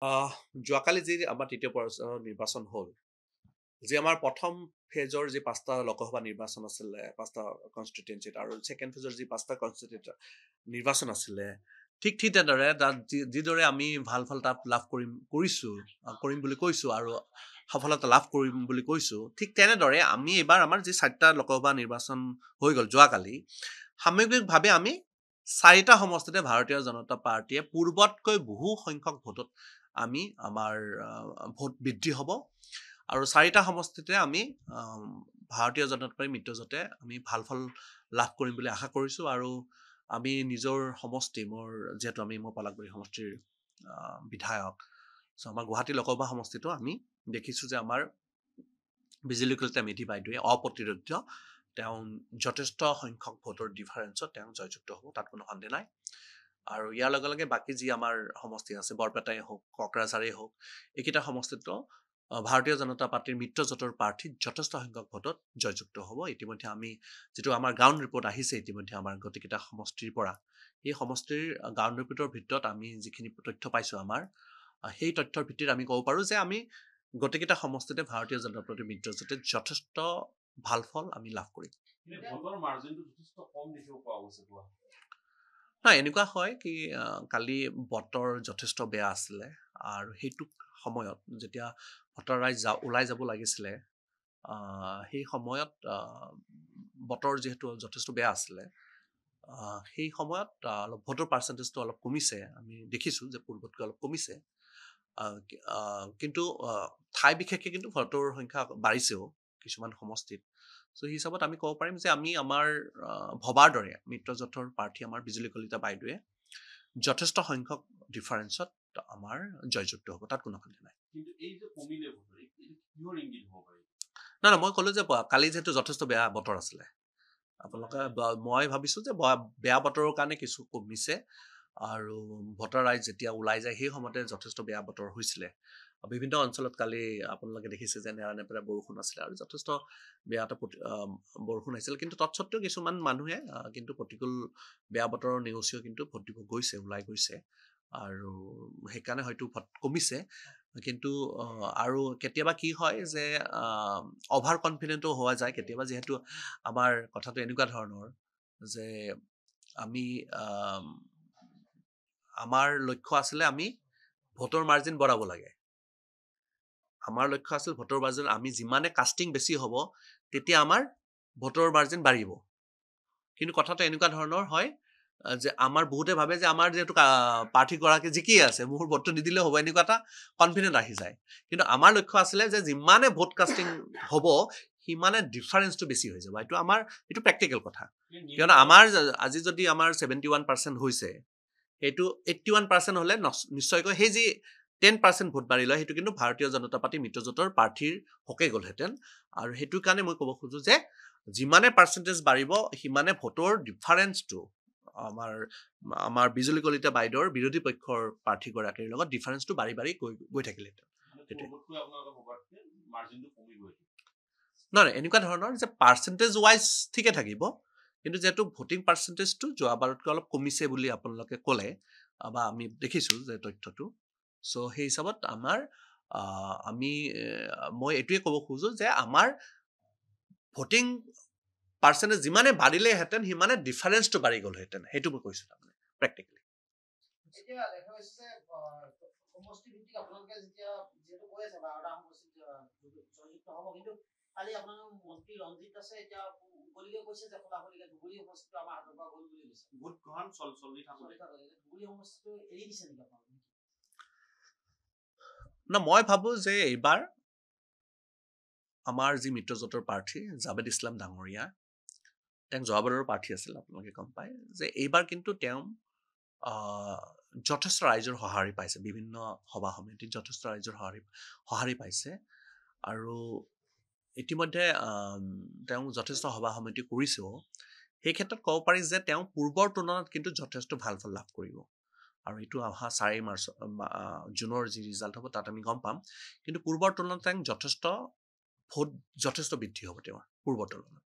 আহ যোৱাকালি যি আমাৰ তৃতীয় নিৰ্বাচন হ'ল, যি আমাৰ প্ৰথম ফেজৰ যি ৫টা লোকসভা নিৰ্বাচন আছিলে, ৫টা কনষ্টিটুৱেঞ্চিত আৰু ছেকেণ্ড ফেজৰ যি ৫টা কনষ্টিটিউট নিৰ্বাচন আছিলে, ঠিক তেনেদৰে তাত যিদৰে আমি ভাল ফল তাত লাভ কৰিম বুলি কৈছোঁ আৰু সফলতা লাভ কৰিম বুলি কৈছোঁ, ঠিক তেনেদৰে আমি এইবাৰ আমাৰ যি ৪টা লোকসভা নিৰ্বাচন হৈ গ'ল যোৱাকালি, সামগ্ৰিকভাৱে আমি ৪টা সমষ্টিতে ভাৰতীয় জনতা পাৰ্টীয়ে পূৰ্বতকৈ বহু সংখ্যক ভোটত আমাৰ ভোট বৃদ্ধি হ'ব আৰু ৪টা সমষ্টিতে আমি ভাৰতীয় জনতা পাৰ্টীৰ মিত্ৰজোঁটে আমি ভাল ফল লাভ কৰিম বুলি আশা কৰিছোঁ আৰু আমি নিজৰ সমষ্টি যিহেতু মই পলাশবাৰী সমষ্টিৰ বিধায়ক, চ' আমাৰ গুৱাহাটী লোকসভা সমষ্টিটো আমি দেখিছোঁ যে আমাৰ বিজুলী কলিতা মেধি বাইদেৱে অপ্ৰতিৰোধ্য, তেওঁ যথেষ্ট সংখ্যক ভোটৰ ডিফাৰেঞ্চত তেওঁ জয়যুক্ত হ'ব, তাত কোনো সন্দেহ নাই। আৰু ইয়াৰ লগে লগে বাকী যি আমাৰ সমষ্টি আছে, বৰপেটাই হওক, কোকৰাঝাৰেই হওক, এইকেইটা সমষ্টিতো ভাৰতীয় জনতা পাৰ্টীৰ মিত্ৰজোঁটৰ প্ৰাৰ্থী যথেষ্ট সংখ্যক ভোটত জয়যুক্ত হ'ব। ইতিমধ্যে আমি যিটো আমাৰ গ্ৰাউণ্ড ৰিপৰ্ট আহিছে ইতিমধ্যে আমাৰ গোটেইকেইটা সমষ্টিৰ পৰা, এই সমষ্টিৰ গ্ৰাউণ্ড ৰিপৰ্টৰ ভিতৰত আমি যিখিনি তথ্য পাইছোঁ সেই তথ্যৰ ভিত্তিত আমি ক'ব পাৰোঁ যে আমি গোটেইকেইটা সমষ্টিতে ভাৰতীয় জনতা পাৰ্টীৰ মিত্ৰজোঁটে যথেষ্ট ভাল ফল আমি লাভ কৰিম। এনেকুৱা হয় কি কালি বতৰ যথেষ্ট বেয়া আছিলে আৰু সেইটো সময়ত যেতিয়া ভোটাৰ ৰাইজ ওলাই যাব লাগিছিলে, সেই সময়ত বতৰ যিহেতু যথেষ্ট বেয়া আছিলে, সেই সময়ত অলপ ভোটৰ পাৰ্চেণ্টেজটো অলপ কমিছে, আমি দেখিছোঁ যে পূৰ্বতকৈ অলপ কমিছে, কিন্তু ঠাই বিশেষে কিন্তু ভোটৰ সংখ্যা বাঢ়িছেও কিছুমান সমষ্টিত। চ' সেই হিচাপত আমি ক'ব পাৰিম যে আমি আমাৰ ভবাৰ দৰে মিত্ৰজোঁটৰ প্ৰাৰ্থী আমাৰ বিজুলী কলিতা বাইদেৱে যথেষ্ট সংখ্যক ডিফাৰেঞ্চত আমাৰ জয়যুক্ত হ'ব, তাত কোনো সন্দেহ নাই। নাই মই ক'লো যে কালি যিহেতু যথেষ্ট বেয়া বতৰ আছিলে, আপোনালোকে মই ভাবিছোঁ যে বেয়া বতৰৰ কাৰণে কিছু কমিছে আৰু ভোটাৰ ৰাইজ যেতিয়া ওলাই যায় সেই সময়তে যথেষ্ট বেয়া বতৰ হৈছিলে। বিভিন্ন অঞ্চলত কালি আপোনালোকে দেখিছে যে নেৰানেপেৰা বৰষুণ আছিলে আৰু যথেষ্ট বেয়া এটা বৰষুণ আহিছিল, কিন্তু তৎসত্ত্বেও কিছুমান মানুহে কিন্তু প্ৰতিকূল বেয়া বতৰৰ নেওচিও কিন্তু ভোট দিব ওলাই গৈছে আৰু সেইকাৰণে হয়তো ভোট কমিছে। কিন্তু আৰু কেতিয়াবা কি হয় যে অভাৰ কনফিডেণ্টো হোৱা যায় কেতিয়াবা, যিহেতু আমাৰ কথাটো এনেকুৱা ধৰণৰ যে আমি আমাৰ লক্ষ্য আছিলে আমি ভোটৰ মাৰ্জিন বঢ়াব লাগে। আমাৰ লক্ষ্য আছিল ভোটৰ মাৰ্জিন আমি যিমানে কাষ্টিং বেছি হ'ব তেতিয়া আমাৰ ভোটৰ মাৰ্জিন বাঢ়িব। কিন্তু কথাটো এনেকুৱা ধৰণৰ হয় যে আমাৰ বহুতে ভাবে যে আমাৰ যিহেতু প্ৰাৰ্থীগৰাকী জিকিয়ে আছে, মোৰ ভোটটো নিদিলেও হ'ব, এনেকুৱা এটা কনফিডেন্ট আহি যায়। কিন্তু আমাৰ লক্ষ্য আছিলে যে যিমানে ভোট কাষ্টিং হ'ব সিমানে ডিফাৰেঞ্চটো বেছি হৈ যাব। এইটো প্ৰেক্টিকেল কথা, কিয়নো আমাৰ আজি যদি আমাৰ 71% হৈছে, সেইটো 81% হ'লে নিশ্চয়কৈ সেই যি 10% ভোট বাঢ়ি লয় সেইটো কিন্তু ভাৰতীয় জনতা পাৰ্টী মিত্ৰজোঁটৰ প্ৰাৰ্থীৰ হকে গ'লহেঁতেন। আৰু সেইটো কাৰণে মই ক'ব খোজো যে যিমানে পাৰ্চেণ্টেজ বাঢ়িব সিমানে ভোটৰ ডিফাৰেঞ্চটো আমাৰ বিজুলী কলিতা বাইদেউৰ বিৰোধী পক্ষৰ প্ৰাৰ্থীগৰাকীৰ লগত ডিফাৰেঞ্চটো বাঢ়ি গৈ থাকিলেহেঁতেন। নহয় এনেকুৱা ধৰণৰ যে পাৰ্চেণ্টেজ ৱাইজ ঠিকে থাকিব, কিন্তু যিহেতু ভোটিং পাৰ্চেণ্টেজটো যোৱাবাৰতকৈ অলপ কমিছে বুলি আপোনালোকে ক'লে বা আমি দেখিছোঁ যে তথ্যটো, চ' সেই হিচাপত মই এইটোৱে ক'ব খোজোঁ যে আমাৰ ভোটিং পাৰ্চেণ্টেজ যিমানে বাঢ়িলেহেঁতেন সিমানে ডিফাৰেঞ্চটো বাঢ়ি গ'লহেঁতেন, সেইটো মই কৈছোঁ তাৰমানে প্ৰেক্টিকেলি। মই ভাবোঁ যে এইবাৰ আমাৰ যি মিত্ৰজোঁটৰ প্ৰাৰ্থী জাভেদ ইছলাম ডাঙৰীয়া, তেওঁ যোৱাবাৰৰ প্ৰাৰ্থী আছিল, আপোনালোকে গম পায় যে এইবাৰ কিন্তু তেওঁ যথেষ্ট ৰাইজৰ সঁহাৰি পাইছে, বিভিন্ন সভা সমিতিত যথেষ্ট ৰাইজৰ সঁহাৰি পাইছে আৰু ইতিমধ্যে তেওঁ যথেষ্ট সভা সমিতি কৰিছেও। সেই ক্ষেত্ৰত ক'ব পাৰি যে তেওঁ পূৰ্বৰ তুলনাত কিন্তু যথেষ্ট ভাল ফল লাভ কৰিব আৰু এইটো অহা 4 জুনৰ যি ৰিজাল্ট হ'ব তাত আমি গম পাম। কিন্তু পূৰ্বৰ তুলনাত তেওঁ যথেষ্ট বৃদ্ধি হ'ব তেওঁৰ পূৰ্বৰ তুলনাত।